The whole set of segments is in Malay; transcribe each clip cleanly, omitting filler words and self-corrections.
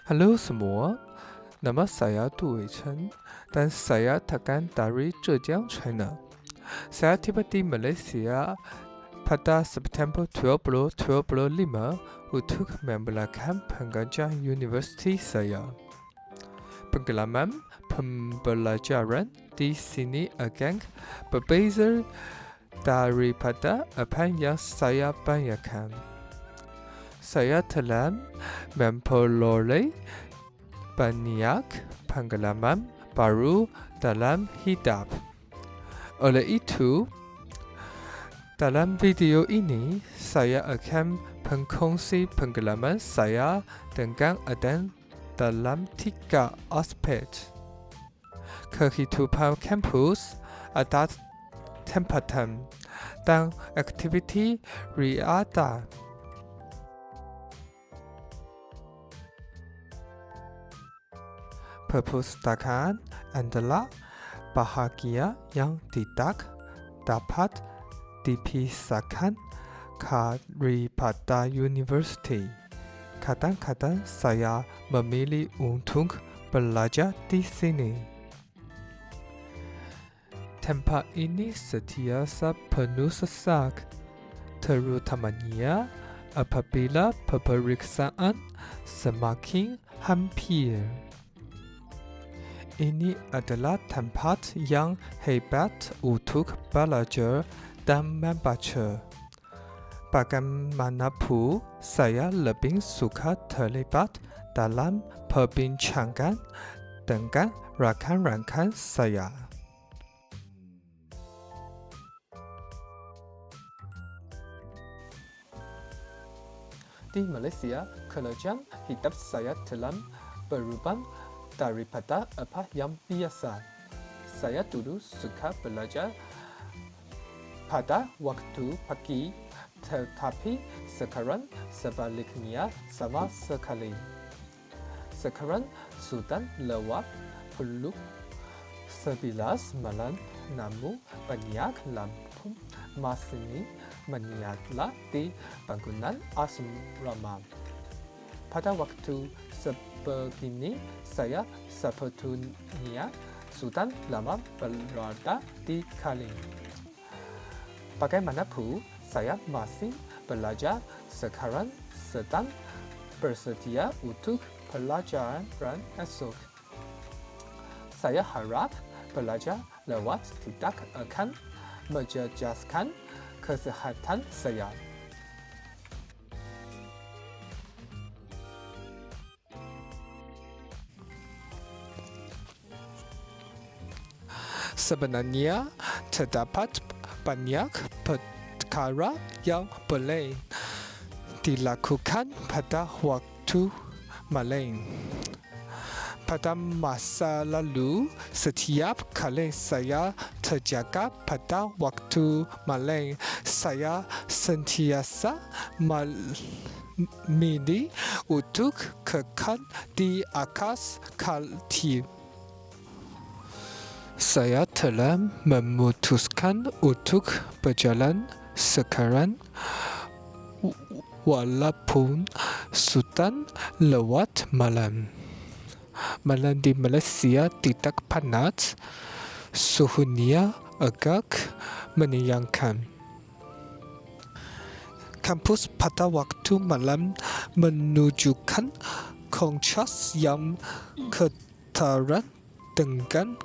Halo semua, nama saya Tu Weichen dan saya takkan dari Zhejiang, China. Saya tiba di Malaysia pada September 2025 untuk memulakan pengajian universiti saya. Pengalaman pembelajaran di sini akan berbeza daripada apa yang saya bayangkan. Saya telah memperoleh banyak pengalaman baru dalam hidup. Oleh itu, dalam video ini saya akan berkongsi pengalaman saya dengan Adan dalam 3 aspek: kehidupan kampus, adat tempatan, dan aktiviti riadah. Perpustakaan adalah bahagia yang tidak dapat dipisahkan daripada universiti. Kadang-kadang saya memilih untuk belajar di sini. Tempat ini sentiasa penuh sesak, terutamanya apabila peperiksaan semakin hampir. Ini adalah tempat yang hebat untuk belajar dan membaca. Bagaimanapun, saya lebih suka terlibat dalam perbincangan dengan rakan-rakan saya. Di Malaysia, kerajaan hidup saya telah berubah daripada apa yang biasa. Saya dulu suka belajar pada waktu pagi, tetapi sekarang sebaliknya sama sekali. Sekarang sudah lewat pukul 11 malam, namun banyak lampu masih menyala di bangunan asrama. Pada waktu begini, saya sepertinya sudah lama berada di Kaling. Bagaimanapun, saya masih belajar sekarang sedang bersedia untuk pelajaran esok. Saya harap belajar lewat tidak akan menjejaskan kesehatan saya. Sebenarnya, terdapat banyak perkara yang boleh dilakukan pada waktu malam. Pada masa lalu, setiap kali saya terjaga pada waktu malam, saya sentiasa memilih untuk kekal di atas katil. Saya telah memutuskan untuk berjalan sekarang walaupun sudah lewat malam. Malam di Malaysia tidak panas, suhunya agak menyenangkan. Kampus pada waktu malam menunjukkan kontras yang ketara dengan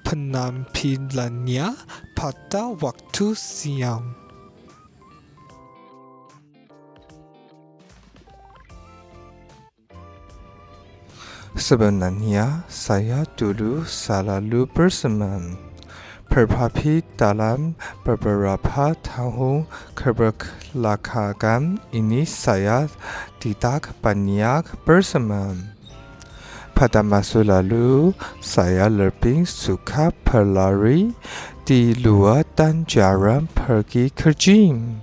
penampilannya pada waktu siang. Sebenarnya saya dulu selalu bersemangat, tetapi dalam beberapa tahun kebelakang ini saya tidak banyak bersemangat. Pada masa lalu, saya lebih suka berlari di luar dan jarang pergi ke gym.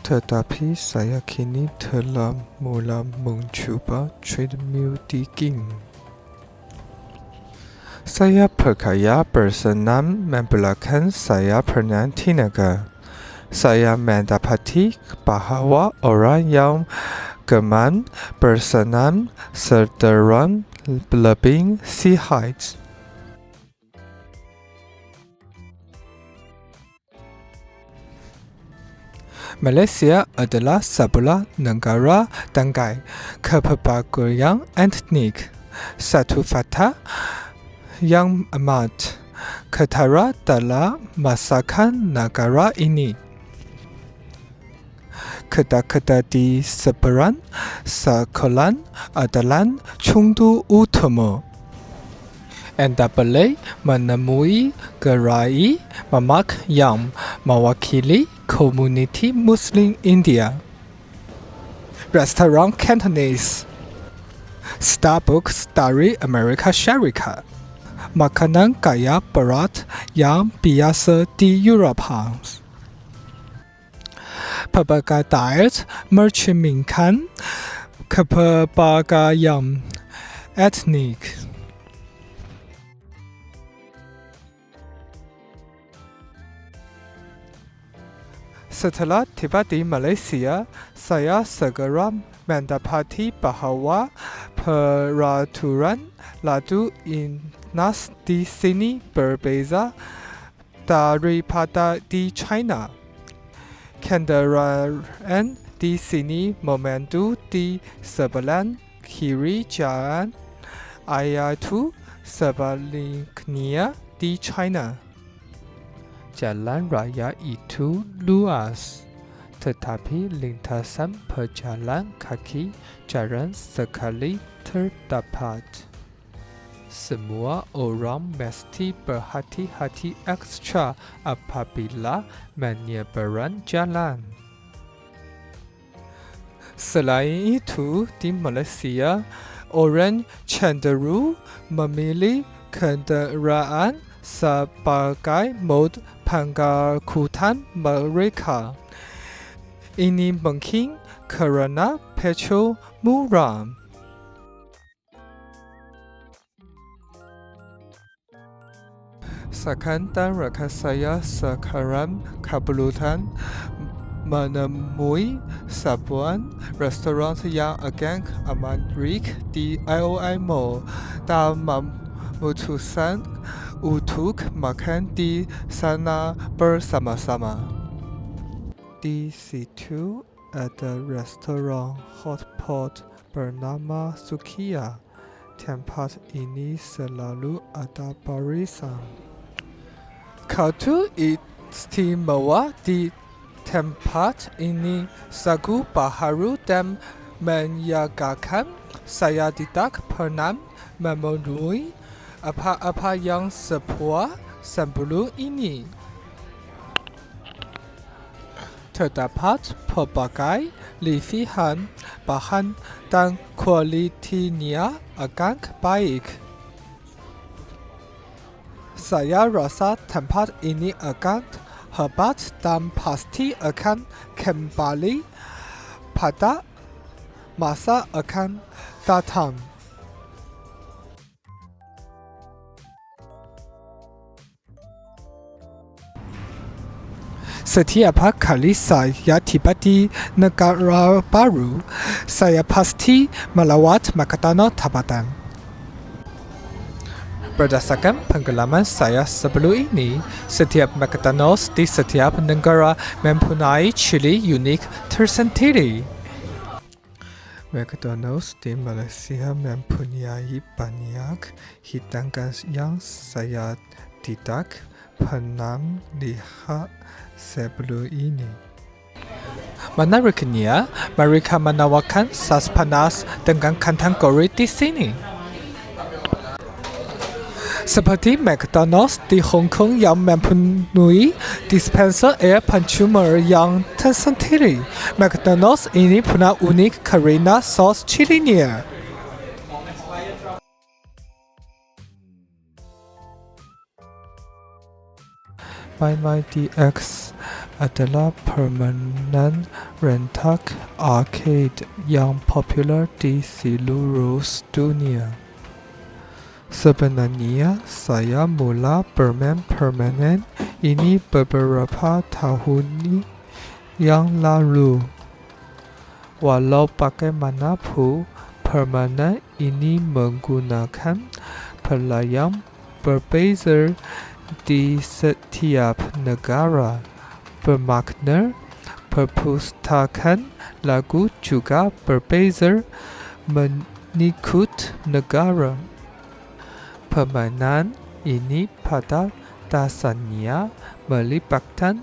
Tetapi saya kini telah mula mencuba treadmill di gym. Saya percaya bersenam membelakang saya pernah tenaga. Saya mendapati bahawa orang yang Geman bersenam sedalam lebih sehat. Malaysia adalah sebuah negara dengan kepelbagaian etnik. Satu fakta yang amat ketara dalam masakan negara ini. Kedai-kedai di seberang sekolah adalah contoh utama. Anda boleh menemui gerai mamak yang mewakili komuniti Muslim India. Restoran Cantonese, Starbucks dari Amerika Syarikat, makanan gaya barat yang biasa di Eropah. Pelbagai diet mencerminkan kepelbagaian etnik. Setelah tiba di Malaysia, saya segera mendapati bahawa peraturan lalu lintas di sini berbeza daripada di China. Kendaraan di sini memandu di sebelah kiri jalan, iaitu sebaliknya di China. Jalan raya itu luas, tetapi lintasan pejalan kaki jarang sekali terdapat. Semua orang mesti berhati-hati ekstra apabila menyeberang jalan. Selain itu, di Malaysia, orang cenderung memilih kenderaan sebagai mod pengangkutan mereka. Ini mungkin kerana petrol murah. Sekian rekan saya sekarang kebetulan menemui sebuah restoran yang agak menarik di IOI Mall dan memutuskan untuk makan di sana bersama-sama. Di situ ada restoran hotpot bernama Sukiya. Tempat ini selalu ada barisan. Katu istimewa di tempat ini sangat baharu dan menyegarkan. Saya tidak pernah memenuhi apa-apa yang sepuas sebelum ini. Terdapat pelbagai pilihan bahan dan kualitinya agak baik. Saya rasa tempat ini agak hebat dan pasti akan kembali pada masa akan datang. Setiap kali saya tiba di negara baru, saya pasti melawat makanan tempatan. Berdasarkan pengalaman saya sebelum ini, setiap makanan di setiap negara mempunyai ciri unik tersendiri. McDonald's di Malaysia mempunyai banyak hidangan yang saya tidak pernah lihat sebelum ini. Menariknya, mereka menawarkan sos panas dengan kentang goreng di sini. Seperti McDonald's di Hong Kong yang mempunyai dispenser air pencemar yang tersendiri. McDonald's ini punya unik karena sos cilinya. MyDX adalah permainan rentak arcade yang popular di seluruh dunia. Sebenarnya, saya mula bermain permainan ini beberapa tahun yang lalu. Walau bagaimanapun, permainan ini menggunakan pelayan berbeza di setiap negara. Bermakna perpustakaan lagu juga berbeza mengikut negara. Permainan ini pada dasarnya melibatkan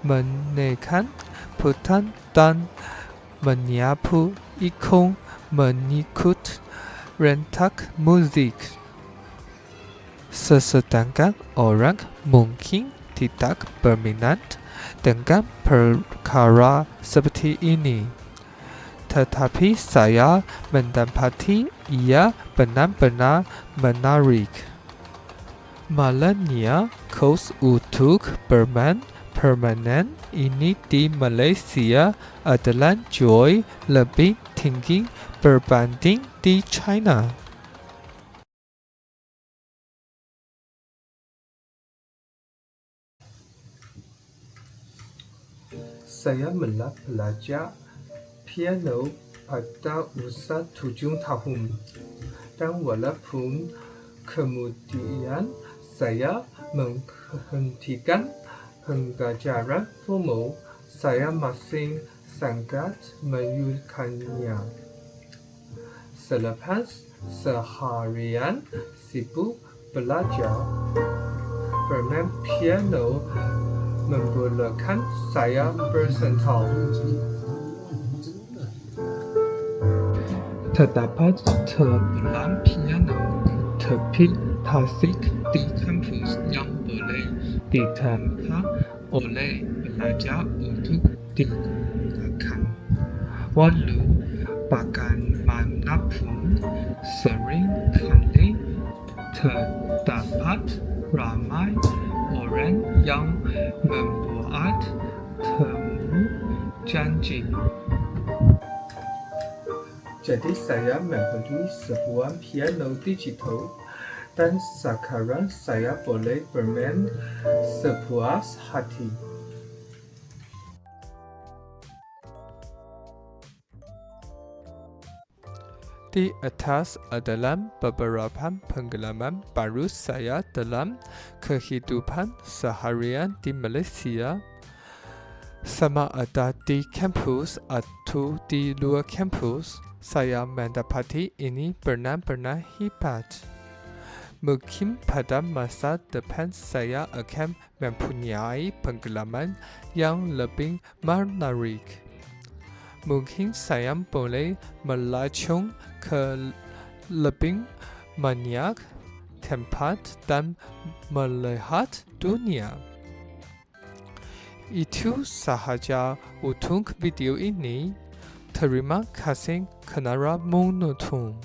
menekan button dan menyapu ikon mengikut rentak musik. Sedangkan orang mungkin tidak berminat dengan perkara seperti ini. Tetapi saya mendapati ia benar-benar menarik. Malahnya, kos untuk bermain permainan ini di Malaysia adalah jauh lebih tinggi berbanding di China. Saya mula belajar piano pada usia 7 tahun. Dan walaupun kemudian saya menghentikan pengajaran formal, saya masih sangat menyukainya. Selepas seharian sibuk belajar, bermain piano membolehkan saya bersentuh. Terdapat terbilang piano tepi tasik di kampus yang boleh ditempah oleh pelajar untuk digunakan. Walau bagaimanapun, seringkali terdapat ramai orang yang membuat temu janji. Jadi saya membeli sebuah piano digital dan sekarang saya boleh bermain sepuas hati. Di atas adalah beberapa pengalaman baru saya dalam kehidupan seharian di Malaysia. Sama ada di kampus atau di luar kampus, saya mendapati ini benar-benar hebat. Mungkin pada masa depan saya akan mempunyai pengalaman yang lebih menarik. Mungkin saya boleh melacung ke lebih banyak tempat dan melihat dunia. Itu sahaja untuk video ini. Terima kasih kerana menonton.